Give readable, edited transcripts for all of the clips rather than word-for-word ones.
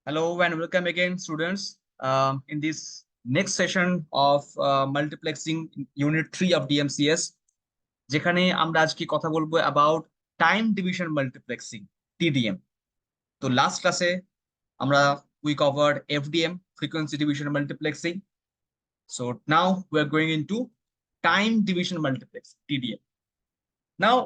Hello and welcome again, students. In this next session of multiplexing unit 3 of DMCS, যেখানে আমরা আজকে কথা বলবো about time division multiplexing TDM. তো last ক্লাসে আমরা we covered FDM, frequency division multiplexing. So now we are going into time division multiplexing TDM. Now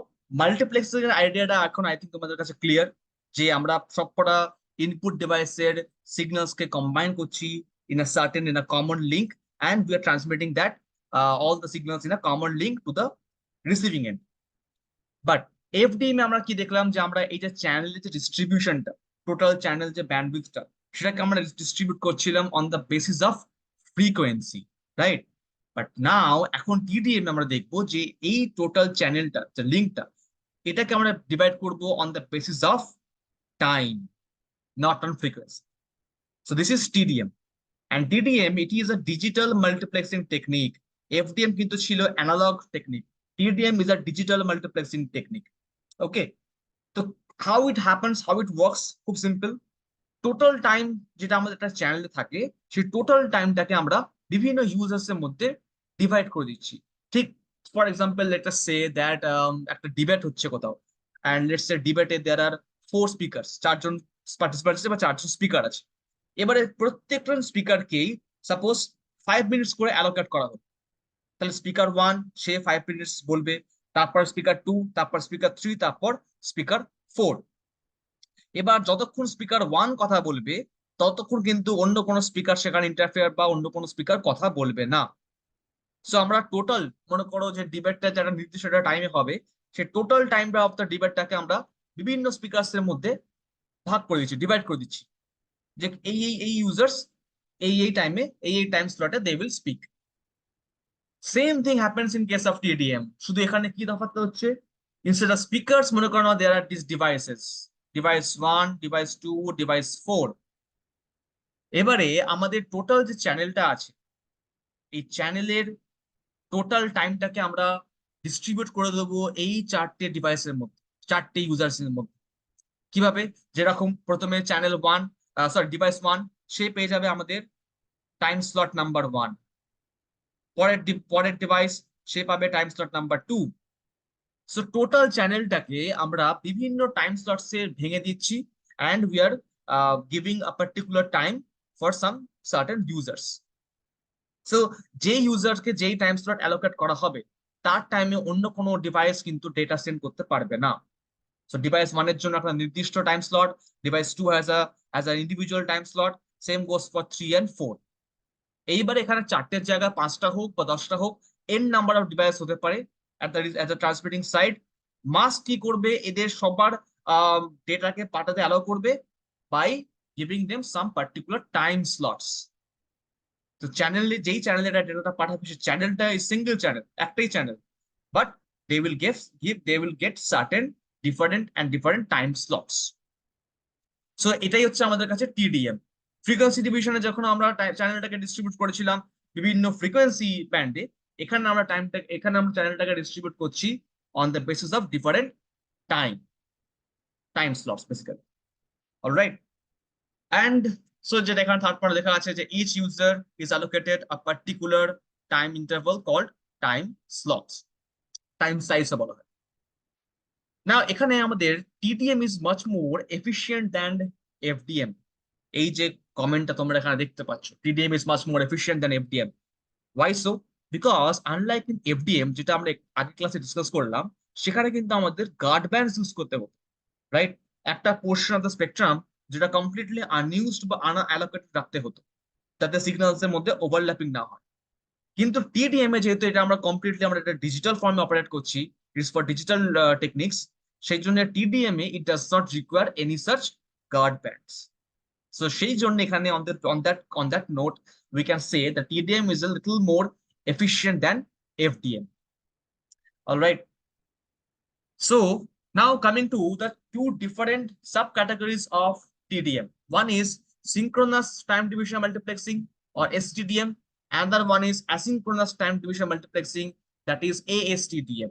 multiplexing এর আইডিয়াটা এখন I think তোমাদের কাছে ক্লিয়ার যে আমরা সবকটা input devices signals কে combine করছি in a common link, and we are transmitting that all the signals in a common link to the receiving end. But FDM এ আমরা কি দেখলাম যে আমরা এই যে চ্যানেলের যে ডিস্ট্রিবিউশনটা, টোটাল চ্যানেল যে ব্যান্ডউইথটা, সেটাকে আমরা ডিস্ট্রিবিউট করছিলাম on the basis of frequency, right? But now এখন TDM আমরা দেখবো যে এই টোটাল চ্যানেলটা, যে লিঙ্কটা, এটাকে আমরা ডিভাইড করব on the basis of time, not on frequency. So this is TDM. And TDM, it is a digital multiplexing technique. FDM কিন্তু ছিল analog technique. TDM is a digital multiplexing technique. Okay. So how it happens, how it works, খুব simple. Total time যেটা আমাদের একটা চ্যানেলে থাকে, সেই total টাইমটাকে আমরা বিভিন্ন ইউজার্স এর মধ্যে ডিভাইড করে দিচ্ছি। ঠিক for example, let us say that একটা ডিবেট হচ্ছে কোথাও, এন্ড লেটস সে ডিবেটে দেয়ার আর 4 স্পিকারস, চারজন পার্টিসিপেন্ট আছে বা চারজন স্পিকার আছে। এবারে প্রত্যেকজন স্পিকারকেই সাপোজ 5 মিনিটস করে অ্যালোকেট করা হলো। তাহলে স্পিকার 1 সে 5 মিনিটস বলবে, তারপর স্পিকার 2, তারপর স্পিকার 3, তারপর স্পিকার 4। এবার যতক্ষণ স্পিকার 1 কথা বলবে ততক্ষণ কিন্তু অন্য কোনো স্পিকার সেখানে ইন্টারফেয়ার বা অন্য কোনো স্পিকার কথা বলবে না। সো আমরা টোটাল, মনে করো যে ডিবেটটা যারা নির্দিষ্ট একটা টাইমে হবে, সেই টোটাল টাইমটা অফ দ্য ডিবেটটাকে আমরা বিভিন্ন স্পিকারস এর মধ্যে ভাগ করে দিচ্ছি, ডিভাইড করে দিচ্ছি, যে এই ইউজার্স এই টাইমে এই টাইম স্লটে they will speak. Same thing happens in case of TDM। শুধু এখানে কি তফাৎটা হচ্ছে, ইনস্টেড অফ স্পিকারস মনে করো there are this devices, device 1, device 2, device 4। এবারে আমাদের টোটাল যে চ্যানেলটা আছে, এই চ্যানেলের টোটাল টাইমটাকে আমরা ডিস্ট্রিবিউট করে দেবো এই চারটে ডিভাইসের মধ্যে, চারটে ইউজার্স এর মধ্যে। কিভাবে? যেরকম প্রথমে চ্যানেল 1, ডিভাইস 1, সে পেয়ে যাবে আমাদের টাইম স্লট নাম্বার 1। পরের ডিভাইস সে পাবে time slot number 2। So total চ্যানেলটাকে আমরা বিভিন্ন টাইম স্লটসে ভেঙে দিচ্ছি, and we are giving a particular time for some certain users. So যে ইউজারকে যেই টাইম স্লট অ্যালোকেট করা হবে, তার টাইমে অন্য কোনো ডিভাইস কিন্তু ডেটা সেন্ড করতে পারবে না। সো ডিভাইস 1 এর জন্য একটা নির্দিষ্ট time slot, device 2 has a individual time slot, same goes for 3 and 4। এইবার এখানে 4টের জায়গায় 5টা হোক বা 10টা হোক, এন নাম্বার অফ ডিভাইস হতে পারে অ্যাট দ্য ট্রান্সমিটিং সাইড। মাস্ট কি করবে, এদের সবার ডেটাকে পাঠাতে অ্যালাউ করবে by giving them some particular time slots. তো চ্যানেলে যেই চ্যানেলে ডেটাটা পাঠাবে, সেই চ্যানেলটা সিঙ্গেল চ্যানেল, একটাই channel, but they will get certain different time slots. So এটাই হচ্ছে আমাদের কাছে TDM। ফ্রিকোয়েন্সি ডিভিশনে যখন আমরা চ্যানেলটাকে ডিস্ট্রিবিউট করেছিলাম বিভিন্ন ফ্রিকোয়েন্সি ব্যান্ডে, এখানে আমরা চ্যানেলটাকে ডিস্ট্রিবিউট করছি on the basis of different time slots basically. Alright, and so যেটা এখানে থার্ড পার্ট লেখা আছে যে each user is allocated a particular time interval called time slots, time size বলা হয়। নাও এখানে আমাদের TDM is much more efficient than FDM। এই যে কমেন্টটা তোমরা এখানে দেখতে পাচ্ছ, TDM is much more efficient than FDM. Why so? Because unlike in FDM, যেটা আমরা আগের ক্লাসে ডিসকাস করলাম, সেখানে কিন্তু আমাদের গার্ড ব্যান্ডস ইউজ করতে হতো, রাইট? একটা পোর্শন অফ দ্য স্পেকট্রাম যেটা কমপ্লিটলি আনইউজড বা আনঅ্যালোকেটেড রাখতে হতো, যাতে সিগন্যালস এর মধ্যে ওভারল্যাপিং না হয়। কিন্তু TDM এ যেহেতু এটা আমরা কমপ্লিটলি আমরা একটা ডিজিটাল ফর্মে অপারেট করছি, ইটস ফর ডিজিটাল টেকনিক্স, সেই জন্য TDM এ it does not require any such guard bands. So সেই জন্য এখানে on that note we can say that TDM is a little more efficient than FDM. All right. So now coming to the two different subcategories of TDM. One is synchronous time division multiplexing or STDM. Another one is asynchronous time division multiplexing, that is ASTDM.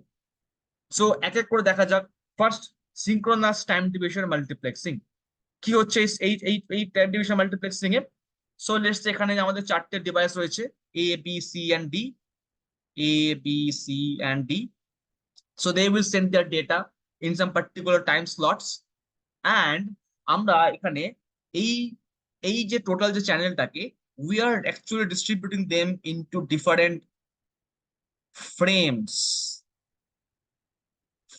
So এক এক করে দেখা যাক। First, synchronous time division multiplexing. কি হচ্ছে এই এই এই টাইম ডিভিশন মাল্টিপ্লেক্সিং এ? সো লেটস এখানে আমাদের চারটে ডিভাইস রয়েছে, A B C and D, A B C and D. So they will send their data in some particular time slots, and আমরা এখানে এই এই যে টোটাল যে চ্যানেলটাকে we are actually distributing them into different frames.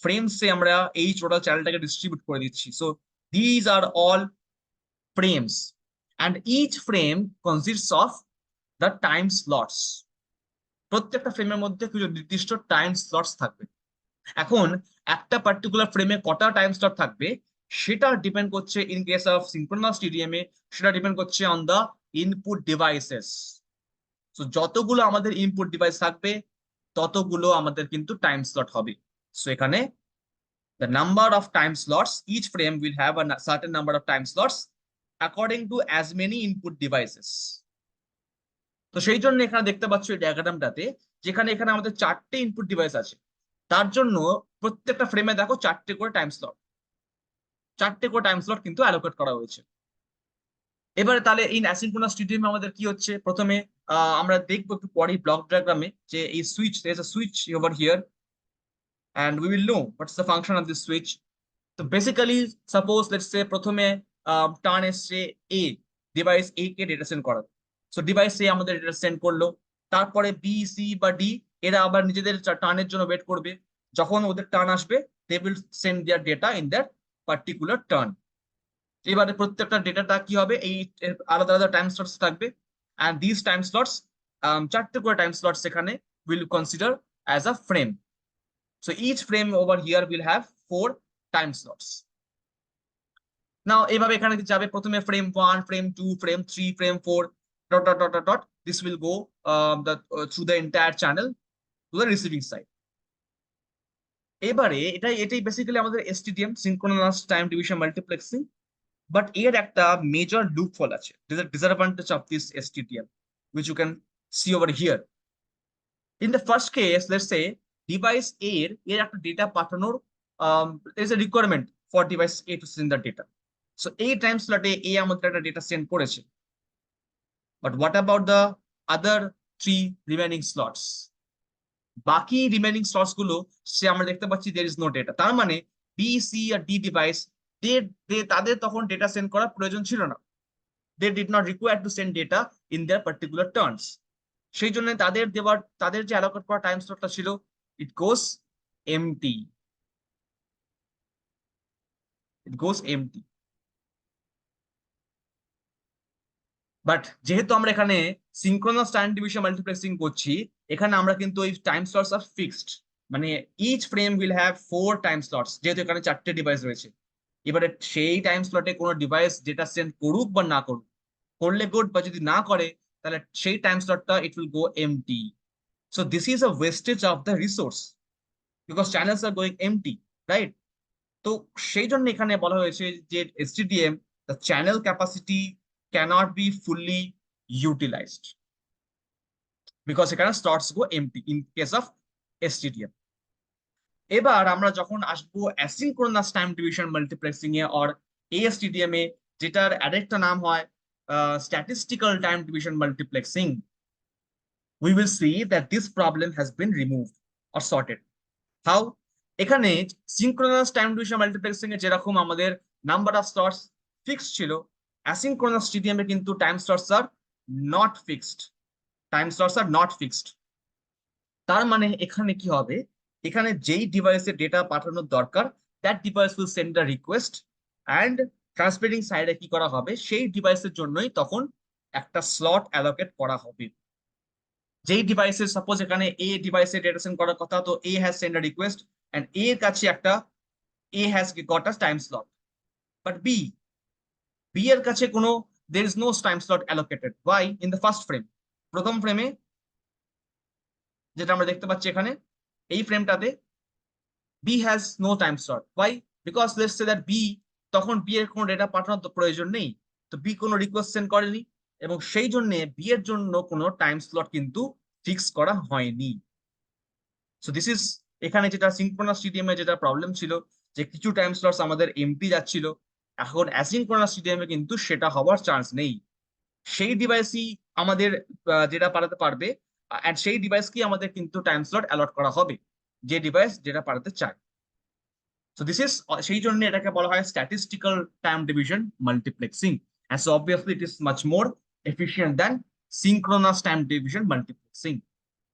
ফ্রেমসে আমরা এই total চ্যানেলটাকে ডিস্ট্রিবিউট করে দিচ্ছি। So these are all frames and each frame consists of the time slots. প্রত্যেকটা ফ্রেমের মধ্যে কিছু নির্দিষ্ট টাইম স্লটস থাকবে। এখন একটা পার্টিকুলার ফ্রেমে কটা টাইম স্লট থাকবে সেটা ডিপেন্ড করছে, in case of synchronous TDM এ সেটা ডিপেন্ড করছে on the input devices. So যতগুলো আমাদের ইনপুট ডিভাইস থাকবে ততগুলো আমাদের কিন্তু টাইম স্লট হবে। সো এখানে the number of time slots, each frame will have a certain number of time slots according to as many input devices. তো সেই জন্য এখানে দেখতে পাচ্ছ এই ডায়াগ্রামটাতে, যেখানে এখানে আমাদের চারটে ইনপুট ডিভাইস আছে, তার জন্য প্রত্যেকটা ফ্রেমে দেখো চারটে করে টাইম স্লট, চারটে করে টাইম স্লট কিন্তু অ্যালোকেট করা হয়েছে। এবারে তাহলে ইন অ্যাসিনক্রোনাস টিডিএম আমাদের কি হচ্ছে, প্রথমে আমরা দেখবো একটু পরে ব্লক ডায়াগ্রামে যে এই switch, there is a switch over here and we will know what's the function of this switch. তো বেসিক্যালি সাপোজ লেটস সে প্রথমে টার্ন এসছে এ, ডিভাইস এ কে ডেটা সেন্ড করার। সো ডিভাইস এ আমাদের ডেটা সেন্ড করলো, তারপরে বি সি বা D এরা আবার নিজেদের টার্নের জন্য ওয়েট করবে। যখন ওদের টার্ন আসবে they will send their data in that particular turn. এবারে প্রত্যেকটা ডেটাটা কি হবে, এই আলাদা আলাদা টাইম স্লটস থাকবে, অ্যান্ড দিস টাইম স্লটস, চারটে করে টাইম স্লটস এখানে will consider as a frame. So each frame over here will have 4 time slots. Now এইভাবে এখানে যাবে, প্রথমে frame 1, frame 2, frame 3, frame 4, dot dot dot dot dot. This will go through the entire channel to the receiving side. এবারে এটাই basically আমাদের STDM, synchronous time division multiplexing, but এর একটা major loop ফল আছে, disadvantage of this STDM which you can see over here. In the first case, let's say device এর একটা data পাঠানোর is a requirement for device A to send the data. So এই time স্লটে এ আমাদের একটা data send করেছে, but what about the other 3 remaining slots? বাকি remaining slots গুলো সে আমরা দেখতে পাচ্ছি there is no data। তার মানে বি সি আর ডি ডিভাইস তাদের তখন ডেটা সেন্ড করার প্রয়োজন ছিল না, they did not require to send data in their particular turns। সেই জন্য তাদের যে অ্যালোকেট করা টাইম স্লটটা ছিল, it goes empty, it goes empty। But যেহেতু আমরা এখানে সিনক্রোনাস টাইম ডিভিশন মাল্টিপ্লেক্সিং করছি, এখানে আমরা কিন্তু ওই টাইম স্লটস আর ফিক্সড, মানে each frame will have 4 time slots, যেহেতু এখানে চারটে ডিভাইস রয়েছে। এবারে সেই টাইম স্লটে কোনো ডিভাইস ডেটা সেন্ড করুক বা না করুক, করলে গুড, বা যদি না করে তাহলে সেই টাইম স্লটটা it will go empty. So this is a wastage of the resource because channels are going empty, right? তো সেই জন্য এখানে বলা হয়েছে যে STDM, the channel capacity cannot be fully utilized because এখানে slots go empty in case of STDM। এবার আমরা যখন আসবো asynchronous time division multiplexing a or ASTDM এ, যেটার আরেকটা নাম হয় statistical time division multiplexing, we will see that this problem has been removed or sorted. How? এখানে সিনক্রোনাস টাইম ডিভিশন মাল্টিপ্লেক্সিং এ যেরকম আমাদের নাম্বার অফ স্লটস ফিক্সড ছিল, asynchronous TDM এ কিন্তু time slots are not fixed, time slots are not fixed. তার মানে এখানে কি হবে, এখানে যেই ডিভাইসে ডেটা পাঠানোর দরকার that device will send the request, and transmitting সাইডে কি করা হবে, সেই ডিভাইসের জন্যই তখন একটা স্লট অ্যালোকেট করা হবে। যেই ডিভাইসে সাপোজ এখানে এ ডিভাইসে ডেটা সেন্ড করার কথা, তো A has send a request and A এর কাছে একটা A has got a time slot, but B এর কাছে কোনো there is no time slot allocated. Why? In the first frame, প্রথম ফ্রেমে যেটা আমরা দেখতে পাচ্ছি এখানে এই ফ্রেমটাতে B has no time slot. Why? Because let's say that তখন B এর কোনো ডেটা পাঠানোর তো প্রয়োজন নেই, তো B কোনো রিকোয়েস্ট সেন্ড করেনি, এবং সেই জন্য B এর জন্য কোনো টাইম স্লট কিন্তু ফিক্স করা হয়নি। সো দিস ইজ এখানে যেটা সিনক্রোনাস টিডিএম এ যেটা প্রবলেম ছিল, যে কিছু টাইম স্লটস আমাদের এমটি যাচ্ছিল, এখন অ্যাসিনক্রোনাস টিডিএম এ কিন্তু সেটা হওয়ার চান্স নেই। সেই ডিভাইসই আমাদের যেটা পাঠাতে পারবে, এন্ড সেই ডিভাইসকেই আমাদের কিন্তু টাইম স্লট অ্যালট করা হবে, যে ডিভাইস যেটা পাঠাতে চায়। সো দিস ইজ, সেই জন্য এটাকে বলা হয় statistical time division multiplexing, and so obviously it is much more efficient than synchronous time division multiplexing.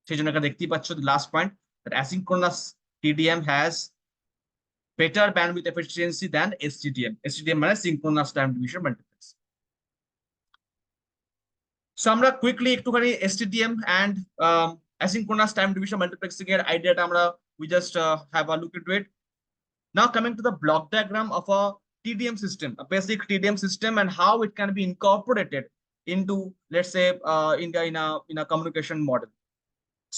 সেই জন্য এখানে দেখতেই পাচ্ছ last point, that asynchronous TDM has better bandwidth efficiency than STDM. STDM মানে synchronous time division multiplex. So আমরা quickly একটুখানি STDM and asynchronous time division multiplexing এর আইডিয়াটা আমরা we just have a look into it. Now coming to the block diagram of a TDM system, a basic TDM system, and how it can be incorporated into, let's say, in a communication model.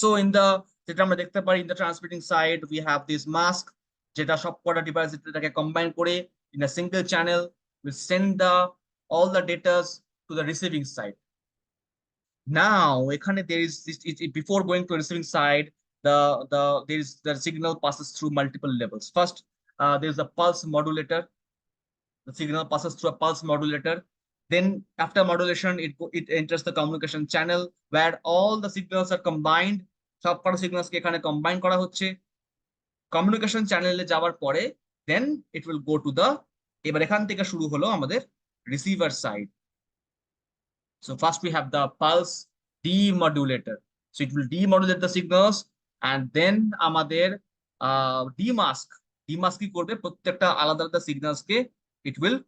So in the, যেটা আমরা দেখতে পারি, in the transmitting side we have this mask, যেটা সবকটা device এটাকে combine করে in a single channel we send the all the data to the receiving side. Now এখানে there is this, before going to the receiving side, the signal passes through multiple levels. First, there's a pulse modulator. The signal passes through a pulse modulator. Then after modulation, it enters the communication channel where all the signals are combined. সবকটা signals কে এখানে combine করা হচ্ছে। Communication চ্যানেলে যাওয়ার পরে then it will go to the, এবার এখান থেকে শুরু হলো আমাদের receiver side. So first we have the pulse demodulator. So it will demodulate the signals, and then আমাদের demask কি করবে, প্রত্যেকটা আলাদা আলাদা signals K it will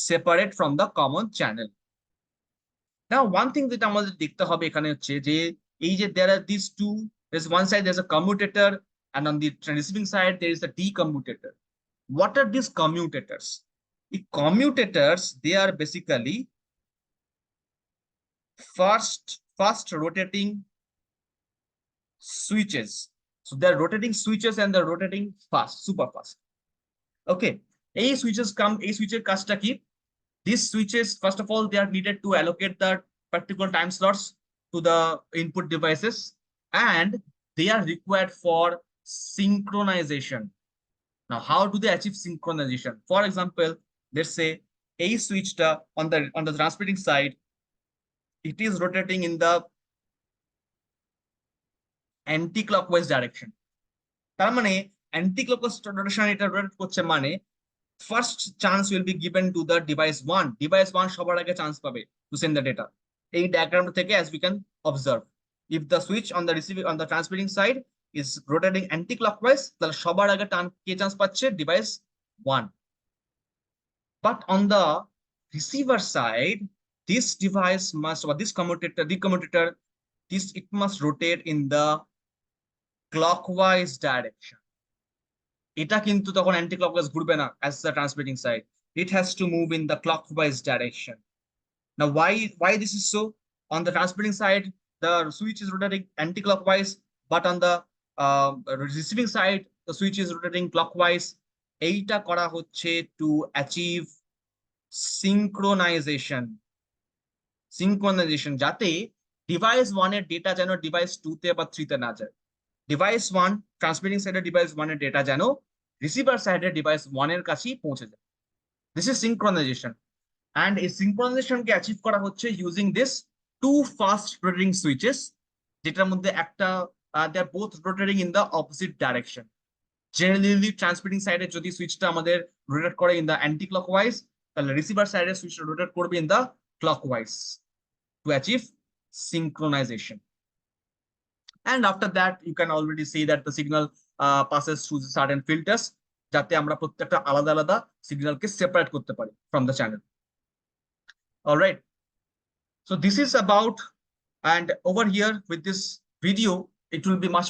separate from the common channel. Now one thing যেটা আমাদের দেখতে হবে এখানে হচ্ছে যে এই যে there are these two, there's one side there's a commutator, and on the receiving side there is a decommutator. What are these commutators? The commutators, they are basically fast rotating switches. So they're rotating switches and they're rotating fast, super fast. Okay, এই switches কাজটা কি? These switches, first of all, they are needed to allocate the particular time slots to the input devices, and they are required for synchronization. Now how do they achieve synchronization? For example, let's say a switch on the transmitting side, it is rotating in the anti-clockwise direction. তার মানে anti-clockwise rotation এটা rotate করছে মানে first chance will be given to the device 1. Device 1 সবার আগে chance পাবে to send the data. এই diagram থেকে as we can observe, if the switch on the transmitting side is rotating anti-clockwise, তাহলে সবার আগে কে চান্স পাচ্ছে? device 1. But on the receiver side, this device must, or this decommutator, it must rotate in the clockwise direction. এটা কিন্তু তখন anti clockwise ঘুরবে না as the transmitting side. It has to move in the clockwise direction. Now why this is so? On the transmitting side, the switch is rotating anti-clockwise, but on the receiving side, the switch is rotating clockwise. এইটা করা হচ্ছে to achieve synchronization, যাতে device 1 এর data যেন device 2 তে বা 3 তে না যায়। ডিভাইস 1, ট্রান্সমিটিং সাইডের ডিভাইস 1 এর ডেটা যেন রিসিভার সাইডের ডিভাইস 1 এর কাছেই পৌঁছে যায়। দিস ইজ সিনক্রোনাইজেশন, এন্ড এই সিনক্রোনাইজেশনকে অ্যাচিভ করা হচ্ছে using this two fast rotating switches, যেটার মধ্যে একটা they are both rotating in the opposite direction. Generally transmitting সাইডে যদি সুইচটা আমাদের রোটেট করে ইন দ্য অ্যান্টি ক্লকওয়াইজ, তাহলে রিসিভার সাইডের সুইচটা রোটেট করবে in the clockwise to achieve synchronization. And after that, you can already see that the signal passes through certain filters, যাতে আমরা প্রত্যেকটা আলাদা আলাদা সিগন্যালকে সেপারেট করতে পারি from the channel. All right, so this is about, and over here with this video it will be much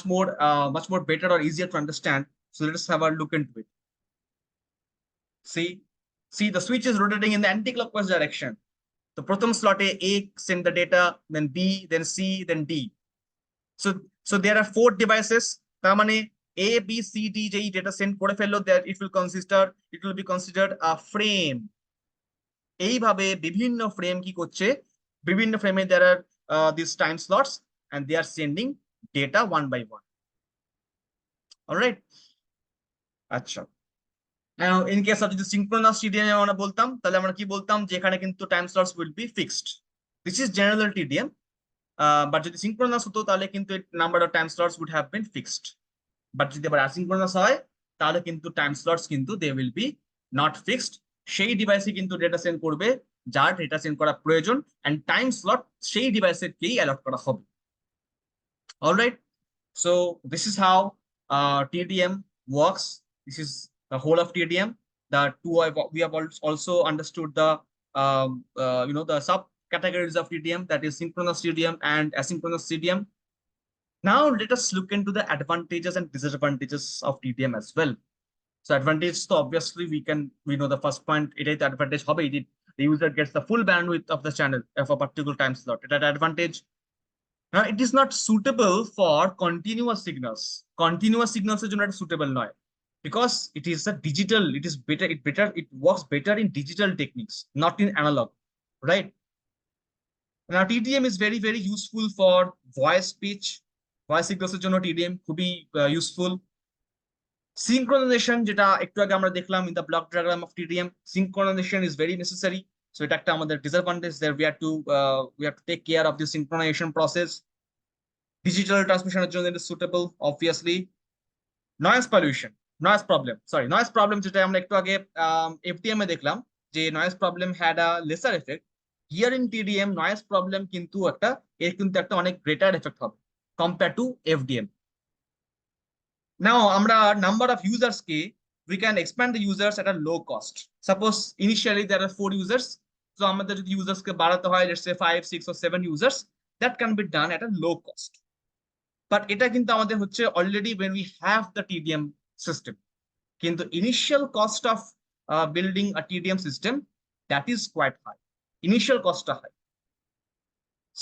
more better or easier to understand. So let us have a look into it. See the switch is rotating in the anti-clockwise direction. So প্রথম স্লটে A send the data, then B, then C, then D. So there are 4 devices. তার মানে A, B, C, D যেই data send করে ফেললো, that it will be considered a frame. এইভাবে বিভিন্ন frame কি করছে, বিভিন্ন ফ্রেমে there are these time slots, and they are sending data one by one. All right, আচ্ছা, In case of যদি synchronous TDM আমরা বলতাম তাহলে আমরা কি বলতাম যে এখানে কিন্তু time slots will be fixed. This is general TDM. But যদি synchronous হতো তাহলে কিন্তু number of time slots would have been fixed. But যদি আবার asynchronous হয় তাহলে কিন্তু time slots কিন্তু they will be not fixed. সেই ডিভাইসে কিন্তু ডেটা সেন্ড করবে যার ডেটা সেন্ড করা প্রয়োজন, and time slot সেই ডিভাইসের কেই অ্যালট করা হবে। All right. So this is how TDM works. This is the whole of TDM. We have also understood the the subcategories of TDM, that is synchronous TDM and asynchronous TDM. Now let us look into the advantages and disadvantages of TDM as well. So advantage, so obviously we know the first point. It is advantage hobe the user gets the full bandwidth of the channel of a particular time slot. It is advantage. Now, it is not suitable for continuous signals. Continuous signals is not suitable now because it is a digital. It is better. It works better in digital techniques, not in analog, right? Now, TDM is very useful for voice speech. Voice signals এর জন্য TDM খুবই useful. Synchronization যেটা একটু আগে আমরা দেখলাম in the block diagram of TDM, synchronization is very necessary. So এটা একটা আমাদের disadvantage there. We have to take care of the synchronization process. Digital transmission এর জন্য it is suitable, obviously. Noise pollution, noise problem যেটা আমরা একটু আগে FDM এ দেখলাম যে noise problem had a lesser effect. Here in TDM noise problem কিন্তু একটা অনেক greater effect হবে compared to FDM. Now আমরা number of users K we can expand the users at a low cost. Suppose initially there are 4 users, so আমাদের যদি users কে বাড়াতে হয়, let's say 5, 6 or 7 users, that can be done at a low cost. But এটা কিন্তু আমাদের হচ্ছে already when we have the TDM system. কিন্তু initial cost of building a TDM system, that is quite high. Initial cost high.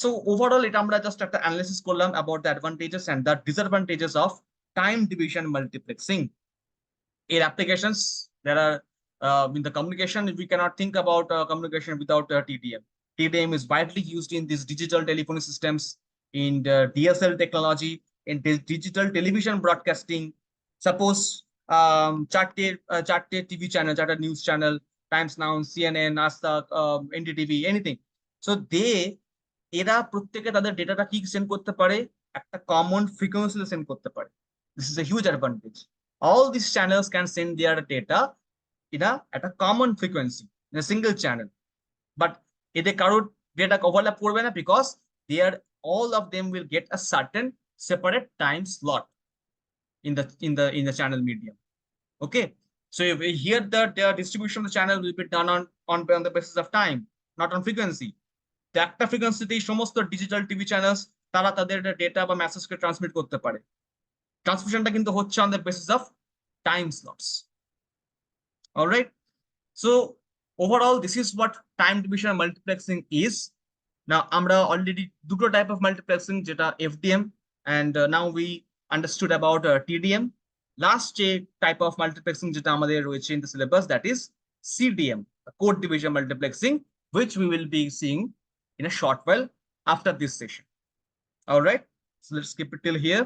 So overall এটা আমরা just একটা analysis করলাম about the advantages and the disadvantages of time division multiplexing. In applications, there are in the communication, we cannot think about communication without TDM. TDM is widely used in these digital telephony systems, in the DSL technology, in digital television broadcasting. Suppose চারটে TV channel, চারটে news channel, Times Now, CNN, Astak, NDTV, anything. So এরা প্রত্যেকে তাদের ডেটাটা কি send করতে পারে, একটা common ফ্রিকোয়েন্সিতে সেন্ড করতে পারে। This is a huge advantage. All these channels can send their data at a common frequency in a single channel. But এতে কারোর ডেটা ওভারল্যাপ করবে না because all of them will get a certain separate time slot in the channel medium. Okay, so here the distribution of the channel will be done on the basis of time, not on frequency. একটা ফ্রিকোয়েন্সিতেই সমস্ত digital TV channels তারা তাদের data বা মেসেজকে transmit করতে পারে। ট্রান্সমিশনটা কিন্তু হচ্ছে on the basis of time slots. All right, so overall this is what time division multiplexing is. Now আমরা already দুটো type of multiplexing যেটা FDM, and now we understood about TDM. Last type of multiplexing যেটা আমাদের রয়েছে in the syllabus, that is CDM, code division multiplexing, which we will be seeing in a short while after this session. All right, so let's keep it till here.